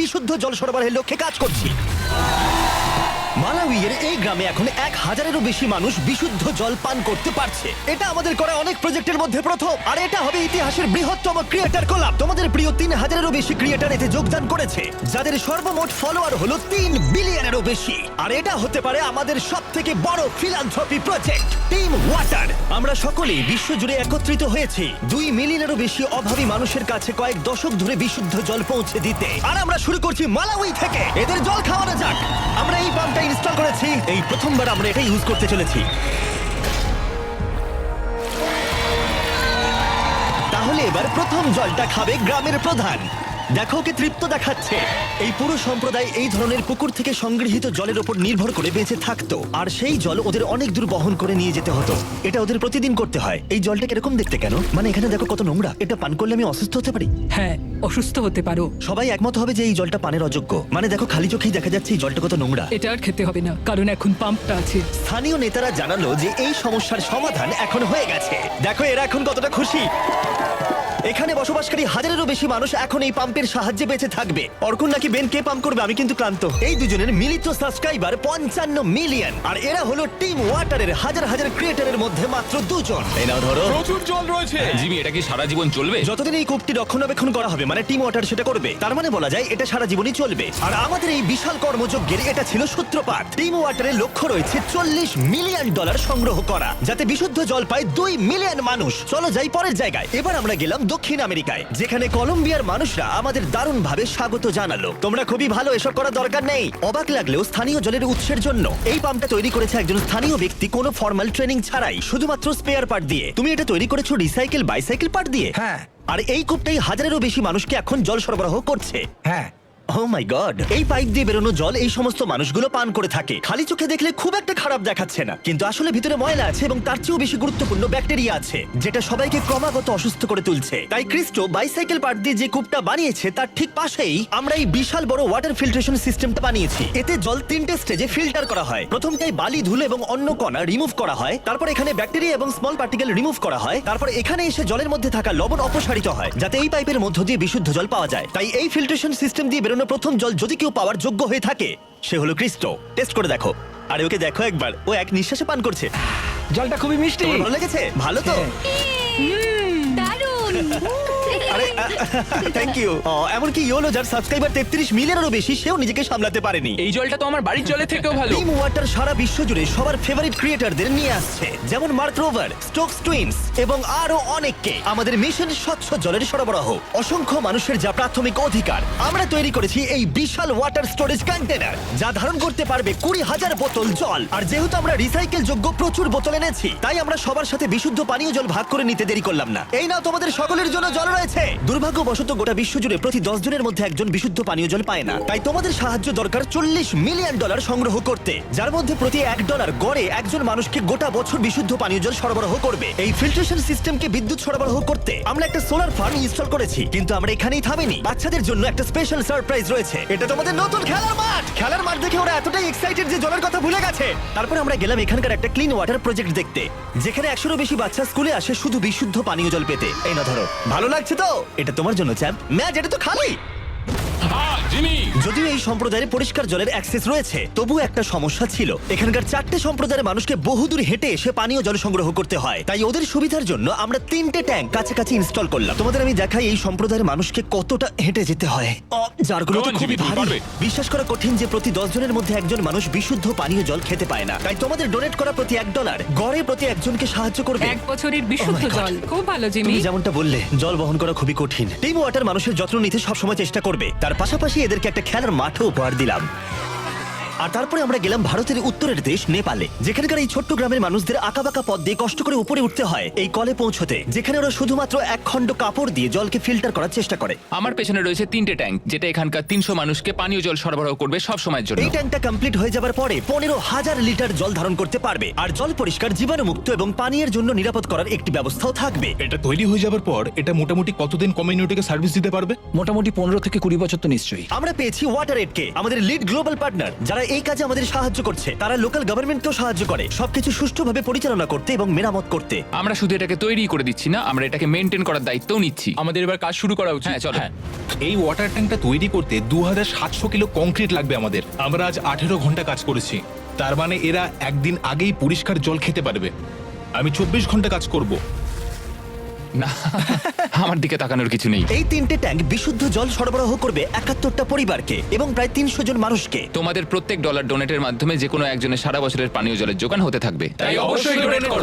বিশুদ্ধ জল সরবরাহের লক্ষ্যে কাজ করছি। মালাউইয়ের এই গ্রামে এখন 1000-এরও বেশি মানুষ বিশুদ্ধ জল পান করতে পারছে। এটা আমাদের করা অনেক প্রজেক্টের মধ্যে প্রথম, আর এটা হবে ইতিহাসের বৃহত্তম ক্রিয়েটর কোলাব। তোমাদের প্রিয় 3000-এরও বেশি ক্রিয়েটর এতে যোগদান করেছে, যাদের সর্বমোট ফলোয়ার হলো 3 বিলিয়নেরও বেশি। আর এটা হতে পারে আমাদের সবথেকে বড় ফিলান্থ্রপি প্রজেক্ট, টিম ওয়াটার। আমরা সকলেই বিশ্বজুড়ে একত্রিত হয়েছি 2 মিলিয়নেরও বেশি অভাবী মানুষের কাছে কয়েক দশক ধরে বিশুদ্ধ জল পৌঁছে দিতে। আর আমরা শুরু করছি মালাউই থেকে। এদের জল খাওয়ানো যাক। আমরা এই পাম্পটা ইনস্টল করেছি, এই প্রথমবার আমরা এটা ইউজ করতে চলেছি। তাহলে এবার প্রথম জলটা খাবে গ্রামের প্রধান। দেখো, ওকে তৃপ্ত দেখাচ্ছে। এই পুরো সম্প্রদায় এই ধরনের পুকুর থেকে সংগৃহীত জলের উপর নির্ভর করে বেঁচে থাকতো, আর সেই জল ওদের অনেক দূর বহন করে নিয়ে যেতে হতো। এটা ওদের প্রতিদিন করতে হয়। এই জলটা কিরকম দেখতে কেন? মানে এখানে দেখো কত নোংরা। এটা পান করলে আমি অসুস্থ হতে পারি। হ্যাঁ, অসুস্থ হতে পারো। সবাই একমত হবে যে এই জলটা পানের অযোগ্য। মানে দেখো, খালি চোখেই দেখা যাচ্ছে এই জলটা কত নোংরা। এটা আর খেতে হবে না, কারণ এখন পাম্পটা আছে। স্থানীয় নেতারা জানালো যে এই সমস্যার সমাধান এখন হয়ে গেছে। দেখো এরা এখন কতটা খুশি। এখানে বসবাসকারী 1000-এরও বেশি মানুষ এখন এই পাম্পের সাহায্যে বেঁচে থাকবে। অর্কুন নাকি বেন কে পাম্প করবে, আমি কিন্তু ক্লান্ত। এই দুজনের মিলিত সাবস্ক্রাইবার 55 মিলিয়ন, আর এরা হলো টিম ওয়াটারের হাজার হাজার ক্রিয়েটরের মধ্যে মাত্র 2 জন। এই নাও ধরো। প্রচুর জল রয়েছে। জিমি, এটা কি সারা জীবন চলবে? যতদিন এই কূপটি রক্ষণাবেক্ষণ করা হবে, মানে টিম ওয়াটার সেটা করবে, তার মানে বলা যায় এটা সারা জীবনই চলবে। আর আমাদের এই বিশাল কর্মযজ্ঞের এটা ছিল সূত্রপাত। টিম ওয়াটারের লক্ষ্য রয়েছে $40 মিলিয়ন সংগ্রহ করা, যাতে বিশুদ্ধ জল পায় 2 মিলিয়ন মানুষ। চলো যাই পরের জায়গায়। এবার আমরা গেলাম দক্ষিণ আমেরিকায়, যেখানে কলম্বিয়ার মানুষরা আমাদের দারুণভাবে স্বাগত জানালো। তোমরা খুবই ভালো, এসব করার দরকার নেই। অবাক লাগলেও স্থানীয় জলের উৎসের জন্য এই পাম্পটা তৈরি করেছে একজন স্থানীয় ব্যক্তি, কোনো ফর্মাল ট্রেনিং ছাড়াই, শুধুমাত্র স্পেয়ার পার্ট দিয়ে। তুমি এটা তৈরি করেছো রিসাইকেল বাইসাইকেল পার্ট দিয়ে? হ্যাঁ। আর এই কূপটাই 1000-এরও বেশি মানুষকে এখন জল সরবরাহ করছে। হ্যাঁ, ও মাই গড! এই পাইপ দিয়ে বেরোনো জল এই সমস্ত মানুষগুলো পান করে থাকে। খালি চোখে দেখলে খুব একটা খারাপ দেখাচ্ছে না, কিন্তু আসলে ভিতরে ময়লা আছে, এবং তার চেয়েও বেশি গুরুত্বপূর্ণ ব্যাকটেরিয়া আছে, যেটা সবাইকে ক্রমাগত অসুস্থ করে তুলছে। তাই ক্রিস্টো বাইসাইকেল পার্ট দিয়ে যে কূপটা বানিয়েছে তার ঠিক পাশেই আমরা এই বিশাল বড় ওয়াটার ফিল্ট্রেশন সিস্টেমটা বানিয়েছি। এতে জল 3টে স্টেজে ফিল্টার করা হয়। প্রথমটাই বালি, ধুলো এবং অন্য কণা রিমুভ করা হয়। তারপর এখানে ব্যাকটেরিয়া এবং স্মল পার্টিকেল রিমুভ করা হয়। তারপর এখানে এসে জলের মধ্যে থাকা লবণ অপসারিত হয়, যাতে এই পাইপের মধ্য দিয়ে বিশুদ্ধ জল পাওয়া যায়। তাই এই ফিল্ট্রেশন সিস্টেম দিয়ে বেরোনো প্রথম জল যদি কেউ পাওয়ার যোগ্য হয়ে থাকে, সে হলো ক্রিস্টো। টেস্ট করে দেখো। আরে ওকে দেখো একবার, ও এক নিঃশ্বাসে পান করছে। জলটা খুবই মিষ্টি। তোমার ভালো লেগেছে? ভালো তো? দারুণ। আরে থ্যাংক ইউ। এমনকি ইয়োলো, যার সাবস্ক্রাইবার 33 মিলিয়নেরও বেশি, সেও নিজেকে সামলাতে পারেনি। এই জলটা তো আমার বাড়ির জলের থেকেও ভালো। টিম ওয়াটার সারা বিশ্ব জুড়ে সবার ফেভারিট ক্রিয়েটরদের নিয়ে আসছে, যেমন মার্ক রোভার, স্টোকস টুইনস এবং আরো অনেককে। আমাদের মিশন স্বচ্ছ জলের সরবরাহ। অসংখ্য মানুষের যা প্রাথমিক অধিকার। আমরা তৈরি করেছি এই বিশাল ওয়াটার স্টোরেজ কন্টেনার, যা ধারণ করতে পারবে 20,000 বোতল জল। আর যেহেতু আমরা রিসাইকেল যোগ্য প্রচুর বোতল এনেছি, তাই আমরা সবার সাথে বিশুদ্ধ পানীয় জল ভাগ করে নিতে দেরি করলাম না। এই নাও, তোমাদের সকলের জন্য জল রয়েছে। দুর্ভাগ্যবশত গোটা বিশ্ব জুড়ে প্রতি 10 জনের মধ্যে একজন বিশুদ্ধ পানীয় জল পায় না। তাই তোমাদের সাহায্য দরকার $40 মিলিয়ন সংগ্রহ করতে, যার মধ্যে প্রতি $1 গড়ে একজন মানুষকে গোটা বছর বিশুদ্ধ পানীয় জল সরবরাহ করবে। এই ফিল্ট্রেশন সিস্টেমকে বিদ্যুৎ সরবরাহ করতে আমরা একটা সোলার ফার্ম ইনস্টল করেছি, কিন্তু আমরা এখানেই থামিনি। বাচ্চাদের জন্য একটা স্পেশাল সারপ্রাইজ রয়েছে। এটা তোমাদের নতুন খেলার মাঠ। খেলার মাঠ দেখে ওরা এতটাই এক্সাইটেড যে জলের কথা ভুলে গেছে। তারপর আমরা গেলাম এখানকার একটা ক্লিন ওয়াটার প্রজেক্ট দেখতে, যেখানে 100-এরও বেশি বাচ্চা স্কুলে আসে শুধু বিশুদ্ধ পানীয় জল পেতে। এই না ধরো, ভালো লাগছে তো? এটা তোমার জন্য চ্যাম্প। ম্যাচ, এটা তো খালি। জিমি, যদিও এই সম্প্রদায়ের পরিষ্কার জলের অ্যাক্সেস রয়েছে, তবু একটা সমস্যা ছিল। এখানকার 4টে সম্প্রদায়ের মানুষকে বহুদূর হেঁটে এসে পানীয় জল সংগ্রহ করতে হয়। তাই ওদের সুবিধার জন্য আমরা 3টে ট্যাঙ্ক কাছাকাছি ইনস্টল করলাম। তোমাদের আমি দেখাই এই সম্প্রদায়ের মানুষকে কতটা হেঁটে যেতে হয়। যারগুলো তো Come on, খুবই জিমি, তুমি ভারী। পারবে। বিশ্বাস করা কঠিন যে প্রতি 10 জনের মধ্যে একজন মানুষ বিশুদ্ধ পানীয় জল খেতে পায় না। তাই তোমাদের ডোনেট করা প্রতি $1 গড়ে প্রতি একজনকে সাহায্য করবে। 1 বছরের বিশুদ্ধ Oh my God. জল। খুব ভালো জিমি। তুমি যেমনটা বললে, জল বহন করা খুবই কঠিন। টিম ওয়াটার মানুষের যত্ন নিতে সবসময় চেষ্টা করবে। তার পাশাপাশি এদেরকে একটা খেলার মাঠও উপহার দিলাম। আর তারপরে আমরা গেলাম ভারতের উত্তরের দেশ নেপালে, যেখানকার এই ছোট্ট গ্রামের মানুষদের আঁকাবাঁকা পথ দিয়ে কষ্ট করে উপরে উঠতে হয় এই কলে পৌঁছতে, যেখানে ওরা শুধুমাত্র 1 খণ্ড কাপড় দিয়ে জলকে ফিল্টার করার চেষ্টা করে। আমার পেছনে রয়েছে 3টে ট্যাঙ্ক, যেটা এখানকার 300 মানুষকে পানীয় জল সরবরাহ করবে সব সময়ের জন্য। এই ট্যাঙ্কটা কমপ্লিট হয়ে যাবার পরে 15,000 লিটার জল ধারণ করতে পারবে। আর জল পরিষ্কার, জীবাণুমুক্ত এবং পানীয়ের জন্য নিরাপদ করার একটি ব্যবস্থাও থাকবে। এটা তৈরি হয়ে যাবার পর এটা মোটামুটি কতদিন কমিউনিটিকে সার্ভিস দিতে পারবে? মোটামুটি 15 থেকে 20 বছর তো নিশ্চয়ই। আমরা পেয়েছি ওয়াটার এডকে, আমাদের লিড গ্লোবাল পার্টনার, যারা এই কাজে আমাদের সাহায্য করছে, তারা লোকাল গভর্নমেন্টকেও সাহায্য করে সবকিছু সুষ্ঠুভাবে পরিচালনা করতে এবং মেরামত করতে। আমরা শুধু এটাকে তৈরি করে দিচ্ছি না, আমরা এটাকে মেনটেন করার দায়িত্বও নিচ্ছি। আমাদের এবার কাজ শুরু করা উচিত। হ্যাঁ, চলো। এই ওয়াটার ট্যাঙ্কটা তৈরি করতে 2700 কিলো কংক্রিট লাগবে আমাদের। আমরা আজ 18 ঘন্টা কাজ করেছি, তার মানে এরা একদিন আগেই পরিষ্কার জল খেতে পারবে। আমি 24 ঘন্টা কাজ করব। না, আমার দিকে তাকানোর কিছু নেই। এই 3টে ট্যাঙ্ক বিশুদ্ধ জল সরবরাহ করবে 71টা পরিবারকে এবং প্রায় 300 জন মানুষকে। তোমাদের প্রত্যেক ডলার ডোনেটের মাধ্যমে যে কোনো একজনের সারা বছরের পানীয় জলের যোগান হতে থাকবে। তাই অবশ্যই donate করো।